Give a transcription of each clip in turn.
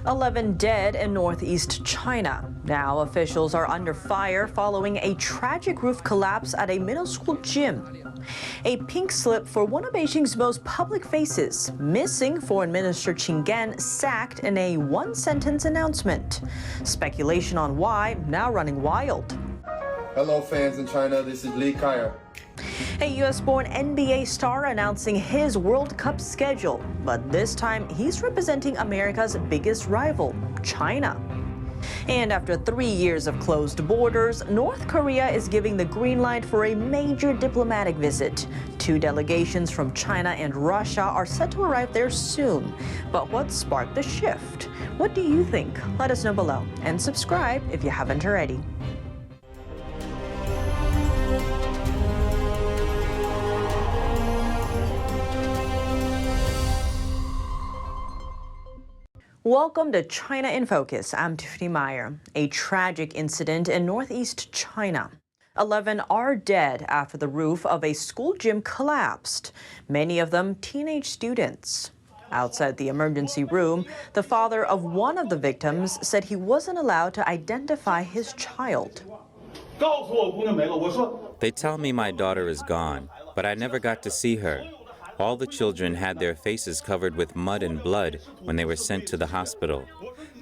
11 dead in northeast China. Now officials are under fire following a tragic roof collapse at a middle school gym. A pink slip for one of Beijing's most public faces. Missing Foreign Minister Qin Gang sacked in a one-sentence announcement. Speculation on why now running wild. Hello fans in China, this is Lee Kaya. A U.S.-born NBA star announcing his World Cup schedule, but this time he's representing America's biggest rival, China. And after 3 years of closed borders, North Korea is giving the green light for a major diplomatic visit. 2 delegations from China and Russia are set to arrive there soon. But what sparked the shift? What do you think? Let us know below and subscribe if you haven't already. Welcome to China in Focus. I'm Tiffany Meyer. A tragic incident in northeast China. 11 are dead after the roof of a school gym collapsed, many of them teenage students. Outside the emergency room, the father of one of the victims said he wasn't allowed to identify his child. They tell me my daughter is gone, but I never got to see her. All the children had their faces covered with mud and blood when they were sent to the hospital.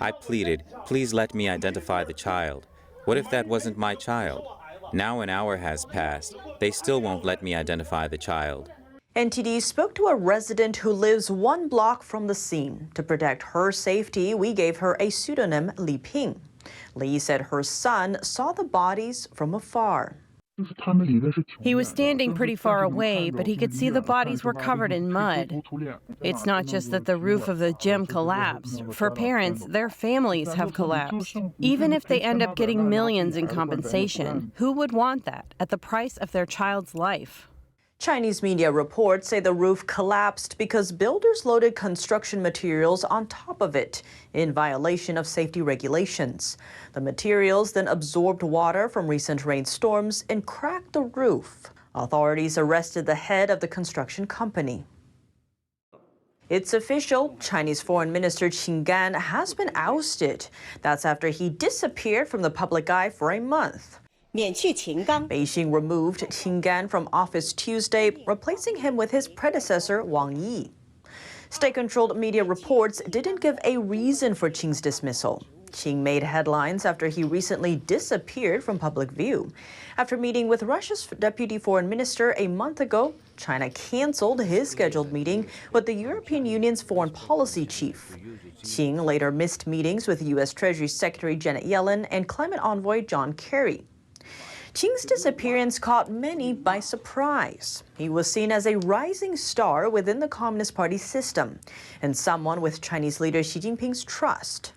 I pleaded, please let me identify the child. What if that wasn't my child? Now an hour has passed. They still won't let me identify the child. NTD spoke to a resident who lives 1 block from the scene. To protect her safety, we gave her a pseudonym, Li Ping. Li said her son saw the bodies from afar. He was standing pretty far away, but he could see the bodies were covered in mud. It's not just that the roof of the gym collapsed. For parents, their families have collapsed. Even if they end up getting millions in compensation, who would want that at the price of their child's life? Chinese media reports say the roof collapsed because builders loaded construction materials on top of it in violation of safety regulations. The materials then absorbed water from recent rainstorms and cracked the roof. Authorities arrested the head of the construction company. It's official. Chinese Foreign Minister Qin Gang has been ousted. That's after he disappeared from the public eye for a month. Beijing removed Qin Gang from office Tuesday, replacing him with his predecessor, Wang. State-controlled media reports didn't give a reason for Qing's dismissal. Qing made headlines after he recently disappeared from public view. After meeting with Russia's deputy foreign minister a month ago, China canceled his scheduled meeting with the European Union's foreign policy chief. Qing later missed meetings with U.S. Treasury Secretary Janet Yellen and climate envoy John Kerry. Qing's disappearance caught many by surprise. He was seen as a rising star within the Communist Party system and someone with Chinese leader Xi Jinping's trust.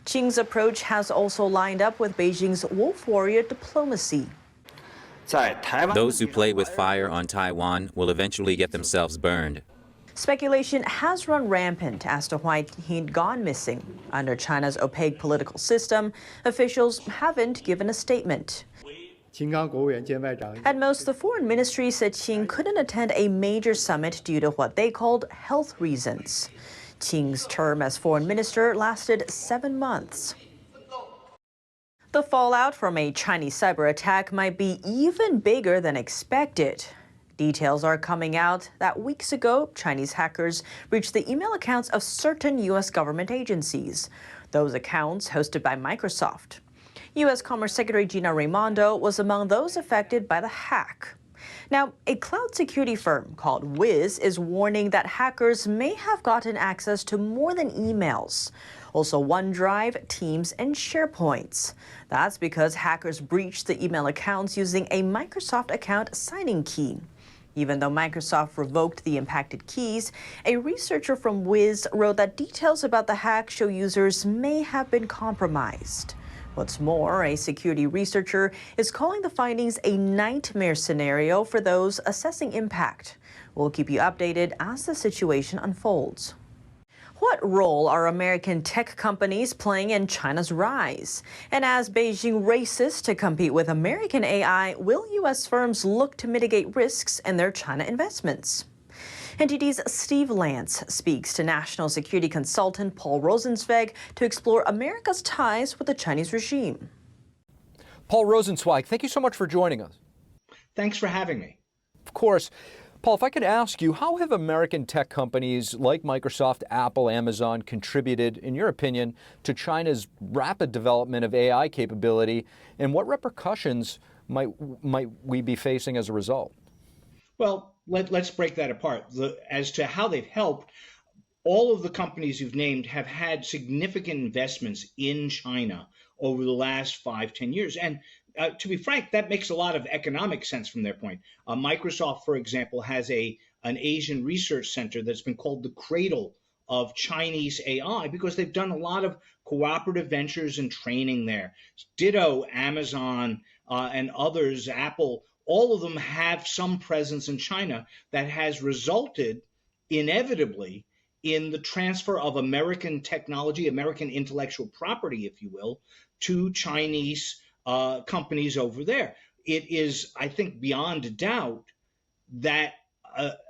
Qing's approach has also lined up with Beijing's wolf warrior diplomacy. Those who play with fire on Taiwan will eventually get themselves burned. Speculation has run rampant as to why he'd gone missing. Under China's opaque political system, officials haven't given a statement. At most, the foreign ministry said Qing couldn't attend a major summit due to what they called health reasons. Qing's term as foreign minister lasted 7 months. The fallout from a Chinese cyber attack might be even bigger than expected. Details are coming out that weeks ago, Chinese hackers breached the email accounts of certain U.S. government agencies. Those accounts hosted by Microsoft. U.S. Commerce Secretary Gina Raimondo was among those affected by the hack. Now, a cloud security firm called Wiz is warning that hackers may have gotten access to more than emails, also OneDrive, Teams, and SharePoints. That's because hackers breached the email accounts using a Microsoft account signing key. Even though Microsoft revoked the impacted keys, a researcher from Wiz wrote that details about the hack show users may have been compromised. What's more, a security researcher is calling the findings a nightmare scenario for those assessing impact. We'll keep you updated as the situation unfolds. What role are American tech companies playing in China's rise? And as Beijing races to compete with American AI, will U.S. firms look to mitigate risks in their China investments? NTD's Steve Lance speaks to national security consultant Paul Rosenzweig to explore America's ties with the Chinese regime. Paul Rosenzweig, thank you so much for joining us. Thanks for having me. Of course. Paul, if I could ask you, how have American tech companies like Microsoft, Apple, Amazon contributed, in your opinion, to China's rapid development of AI capability, and what repercussions might we be facing as a result? Well, let's break that apart. As to how they've helped, all of the companies you've named have had significant investments in China over the last 5-10 years. And to be frank, that makes a lot of economic sense from their point. Microsoft, for example, has an Asian research center that's been called the cradle of Chinese AI because they've done a lot of cooperative ventures and training there. Ditto, Amazon and others, Apple, all of them have some presence in China that has resulted inevitably in the transfer of American technology, American intellectual property, if you will, to Chinese companies over there. It is, I think, beyond a doubt that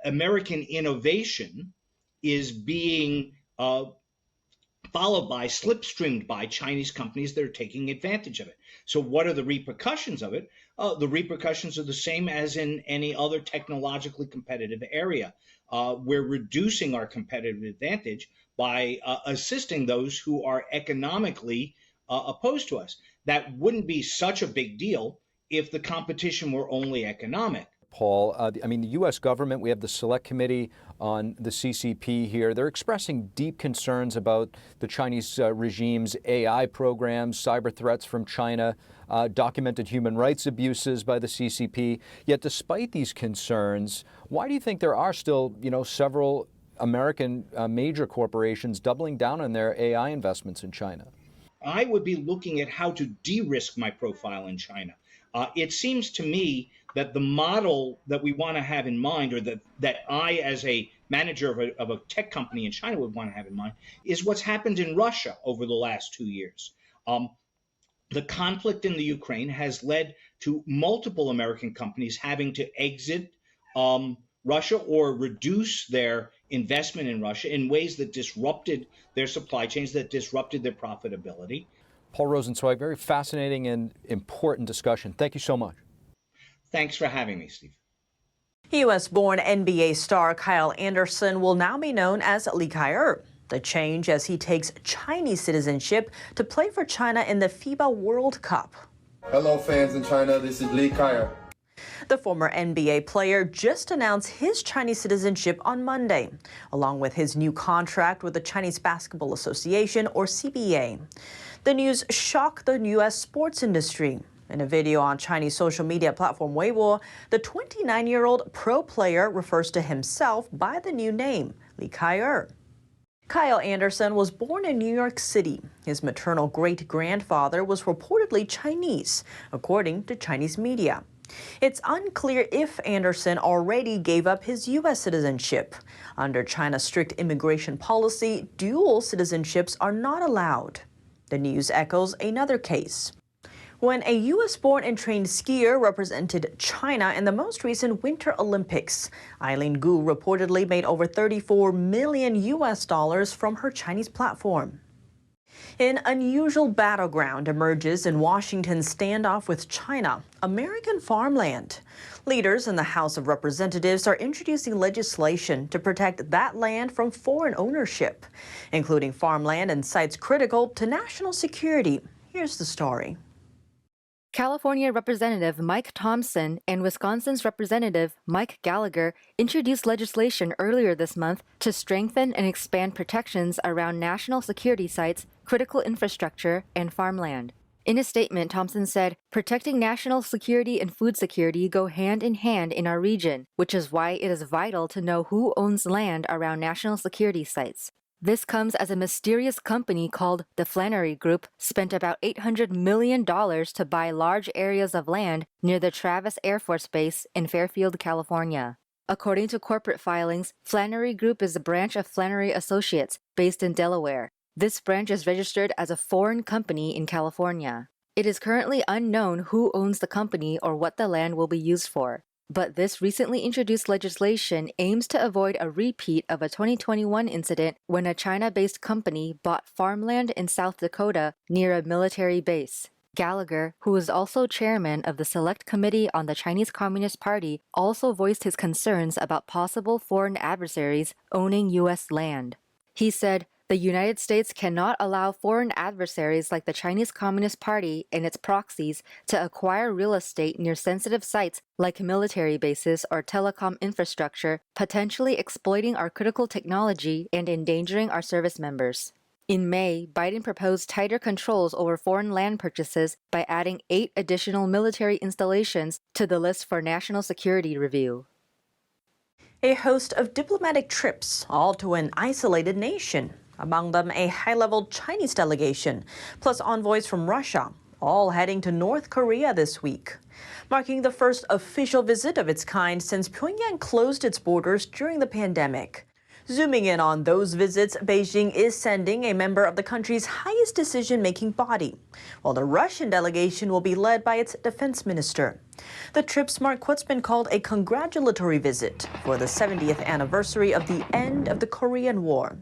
American innovation is being followed by, slipstreamed by Chinese companies that are taking advantage of it. So what are the repercussions of it? The repercussions are the same as in any other technologically competitive area. We're reducing our competitive advantage by assisting those who are economically opposed to us. That wouldn't be such a big deal if the competition were only economic. Paul, I mean, the U.S. government, we have the Select Committee on the CCP here. They're expressing deep concerns about the Chinese regime's AI programs, cyber threats from China, documented human rights abuses by the CCP. Yet despite these concerns, why do you think there are still, several American major corporations doubling down on their AI investments in China? I would be looking at how to de-risk my profile in China. It seems to me that the model that we want to have in mind, or that I, as a manager of a tech company in China, would want to have in mind, is what's happened in Russia over the last 2 years. The conflict in the Ukraine has led to multiple American companies having to exit Russia or reduce their investment in Russia in ways that disrupted their supply chains, that disrupted their profitability. Paul Rosenzweig, very fascinating and important discussion. Thank you so much. Thanks for having me, Steve. U.S.-born NBA star Kyle Anderson will now be known as Li Kai. The change as he takes Chinese citizenship to play for China in the FIBA World Cup. Hello, fans in China. This is Li Kai. The former NBA player just announced his Chinese citizenship on Monday, along with his new contract with the Chinese Basketball Association, or CBA. The news shocked the U.S. sports industry. In a video on Chinese social media platform Weibo, the 29-year-old pro player refers to himself by the new name, Li Kai. Kyle Anderson was born in New York City. His maternal great-grandfather was reportedly Chinese, according to Chinese media. It's unclear if Anderson already gave up his U.S. citizenship. Under China's strict immigration policy, dual citizenships are not allowed. The news echoes another case. When a U.S.-born and trained skier represented China in the most recent Winter Olympics, Eileen Gu reportedly made over $34 million from her Chinese platform. An unusual battleground emerges in Washington's standoff with China, American farmland. Leaders in the House of Representatives are introducing legislation to protect that land from foreign ownership, including farmland and sites critical to national security. Here's the story. California Representative Mike Thompson and Wisconsin's Representative Mike Gallagher introduced legislation earlier this month to strengthen and expand protections around national security sites, critical infrastructure, and farmland. In a statement, Thompson said, "Protecting national security and food security go hand in hand in our region, which is why it is vital to know who owns land around national security sites." This comes as a mysterious company called the Flannery Group spent about $800 million to buy large areas of land near the Travis Air Force Base in Fairfield, California. According to corporate filings, Flannery Group is a branch of Flannery Associates based in Delaware. This branch is registered as a foreign company in California. It is currently unknown who owns the company or what the land will be used for. But this recently introduced legislation aims to avoid a repeat of a 2021 incident when a China-based company bought farmland in South Dakota near a military base. Gallagher, who is also chairman of the Select Committee on the Chinese Communist Party, also voiced his concerns about possible foreign adversaries owning U.S. land. He said, "The United States cannot allow foreign adversaries like the Chinese Communist Party and its proxies to acquire real estate near sensitive sites like military bases or telecom infrastructure, potentially exploiting our critical technology and endangering our service members." In May, Biden proposed tighter controls over foreign land purchases by adding 8 additional military installations to the list for national security review. A host of diplomatic trips, all to an isolated nation. Among them, a high-level Chinese delegation, plus envoys from Russia, all heading to North Korea this week, marking the first official visit of its kind since Pyongyang closed its borders during the pandemic. Zooming in on those visits, Beijing is sending a member of the country's highest decision-making body, while the Russian delegation will be led by its defense minister. The trips mark what's been called a congratulatory visit for the 70th anniversary of the end of the Korean War.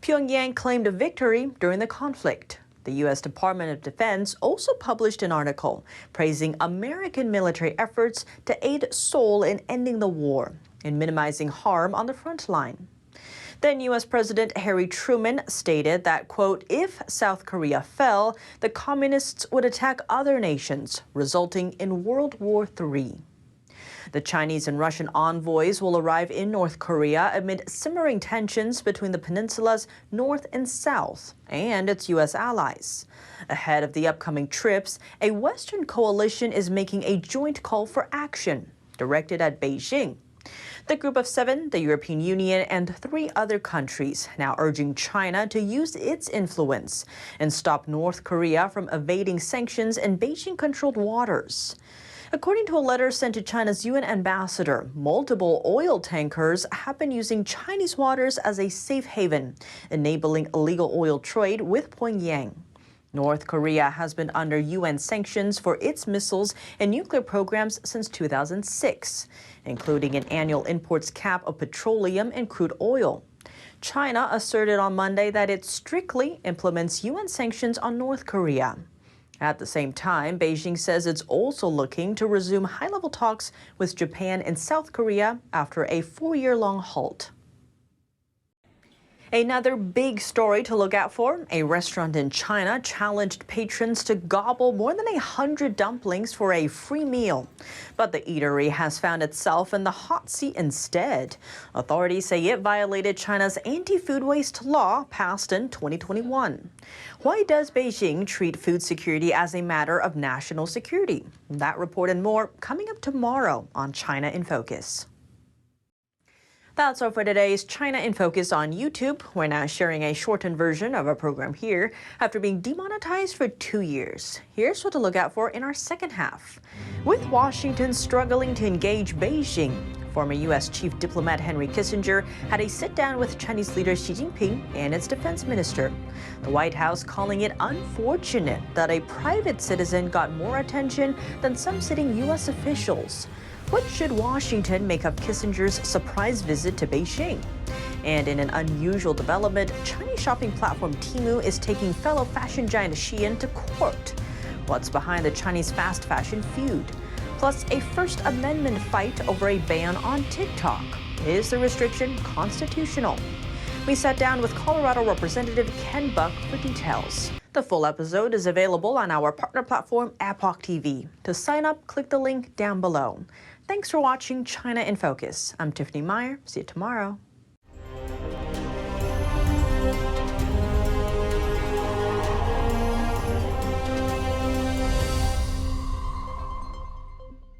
Pyongyang claimed a victory during the conflict. The U.S. Department of Defense also published an article praising American military efforts to aid Seoul in ending the war and minimizing harm on the front line. Then U.S. President Harry Truman stated that, quote, if South Korea fell, the communists would attack other nations, resulting in World War III. The Chinese and Russian envoys will arrive in North Korea amid simmering tensions between the peninsula's north and south and its U.S. allies. Ahead of the upcoming trips, a Western coalition is making a joint call for action directed at Beijing. The Group of 7, the European Union, and 3 other countries now urging China to use its influence and stop North Korea from evading sanctions in Beijing-controlled waters. According to a letter sent to China's UN ambassador, multiple oil tankers have been using Chinese waters as a safe haven, enabling illegal oil trade with Pyongyang. North Korea has been under UN sanctions for its missiles and nuclear programs since 2006, including an annual imports cap of petroleum and crude oil. China asserted on Monday that it strictly implements UN sanctions on North Korea. At the same time, Beijing says it's also looking to resume high-level talks with Japan and South Korea after a 4-year-long halt. Another big story to look out for, a restaurant in China challenged patrons to gobble more than 100 dumplings for a free meal. But the eatery has found itself in the hot seat instead. Authorities say it violated China's anti-food waste law passed in 2021. Why does Beijing treat food security as a matter of national security? That report and more coming up tomorrow on China in Focus. That's all for today's China in Focus on YouTube. We're now sharing a shortened version of our program here after being demonetized for 2 years. Here's what to look out for in our second half. With Washington struggling to engage Beijing, former U.S. Chief Diplomat Henry Kissinger had a sit-down with Chinese leader Xi Jinping and its defense minister. The White House calling it unfortunate that a private citizen got more attention than some sitting U.S. officials. What should Washington make of Kissinger's surprise visit to Beijing? And in an unusual development, Chinese shopping platform Temu is taking fellow fashion giant Shein to court. What's behind the Chinese fast fashion feud? Plus, a First Amendment fight over a ban on TikTok. Is the restriction constitutional? We sat down with Colorado Representative Ken Buck for details. The full episode is available on our partner platform, Epoch TV. To sign up, click the link down below. Thanks for watching China in Focus. I'm Tiffany Meyer. See you tomorrow.